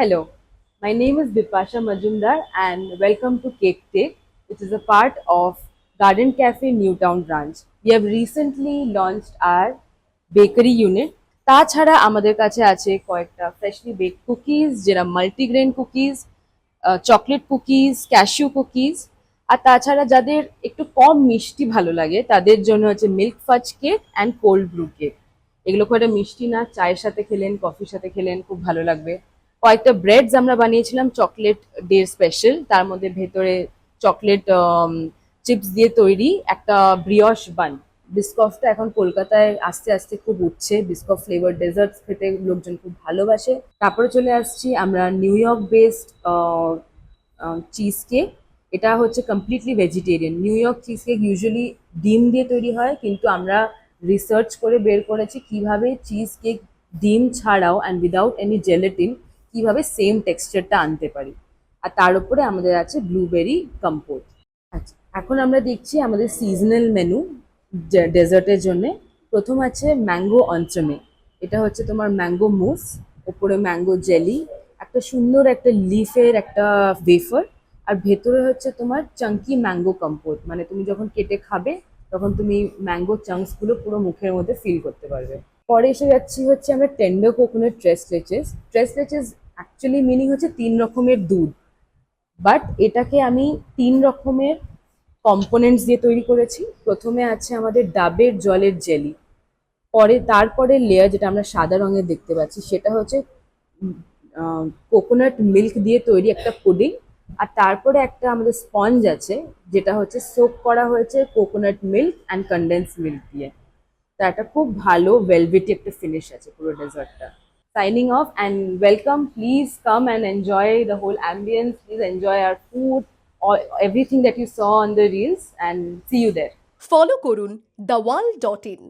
Hello, my name is Bipasha Majumdar and welcome to Cake Take, which is a part of Garden Cafe Newtown branch. We have recently launched our bakery unit. তাছাড়া আমাদের কাছে আছে কয়েকটা freshly baked cookies, যেটা multigrain cookies, chocolate cookies, cashew cookies, আর তাছাড়া যাদের একটু কম মিষ্টি ভালো লাগে তাদের জন্য হচ্ছে মিল্ক ফাজ cake and cold Bru cake. এগুলো খুব একটা মিষ্টি না, চায়ের সাথে খেলেন, কফির সাথে খেলেন খুব ভালো লাগবে। কয়েকটা ব্রেডস আমরা বানিয়েছিলাম চকলেট ডে স্পেশাল, তার মধ্যে ভেতরে চকলেট চিপস দিয়ে তৈরি একটা ব্রিয়শ বান। বিস্কফটা এখন কলকাতায় আস্তে আস্তে খুব উঠছে, বিস্কফ ফ্লেভার ডেজার্টস খেতে লোকজন খুব ভালোবাসে। তারপরে চলে আসছি আমরা new York based cheese cake. এটা হচ্ছে completely vegetarian. New York cheese cake usually ডিম দিয়ে তৈরি হয়, কিন্তু আমরা রিসার্চ করে বের করেছি কিভাবে চিজ কেক ডিম ছাড়াও অ্যান্ড উইদাউট এনি জেলেটিন কিভাবে সেম টেক্সচারটা আনতে পারি। আর তার উপরে আমাদের আছে ব্লুবেরি কম্পোট। আচ্ছা, এখন আমরা দেখছি আমাদের সিজনাল মেনু ডেজার্টের জন্য। প্রথম আছে ম্যাঙ্গো অঞ্চমে। এটা হচ্ছে তোমার ম্যাঙ্গো মুস, ওপরে ম্যাঙ্গো জেলি, একটা সুন্দর একটা লিফের একটা ওয়েফার, আর ভেতরে হচ্ছে তোমার চাঙ্কি ম্যাঙ্গো কম্পোট, মানে তুমি যখন কেটে খাবে তখন তুমি ম্যাঙ্গো চাঙ্কসগুলো পুরো মুখের মধ্যে ফিল করতে পারবে। পরে এসে যাচ্ছি হচ্ছে আমরা tender coconut tres leches. Tres leches actually meaning হচ্ছে 3 রকমের দুধ, বাট এটাকে আমি 3 রকমের কম্পোনেন্টস দিয়ে তৈরি করেছি। প্রথমে আছে আমাদের ডাবের জলের জেলি, পরে তারপরে লেয়ার যেটা আমরা সাদা রঙের দেখতে পাচ্ছি সেটা হচ্ছে কোকোনাট মিল্ক দিয়ে তৈরি একটা পুডিং, আর তারপরে একটা আমাদের স্পঞ্জ আছে যেটা হচ্ছে সোক করা হয়েছে coconut milk and condense milk দিয়ে। তা একটা খুব ভালো ভেলভেটি একটা ফিনিশ আছে পুরো ডেজার্টটা। Signing off and welcome. Please come and enjoy the whole ambience. Please enjoy our food, or everything that you saw on the reels, and see you there. Follow করুন the wall dot in.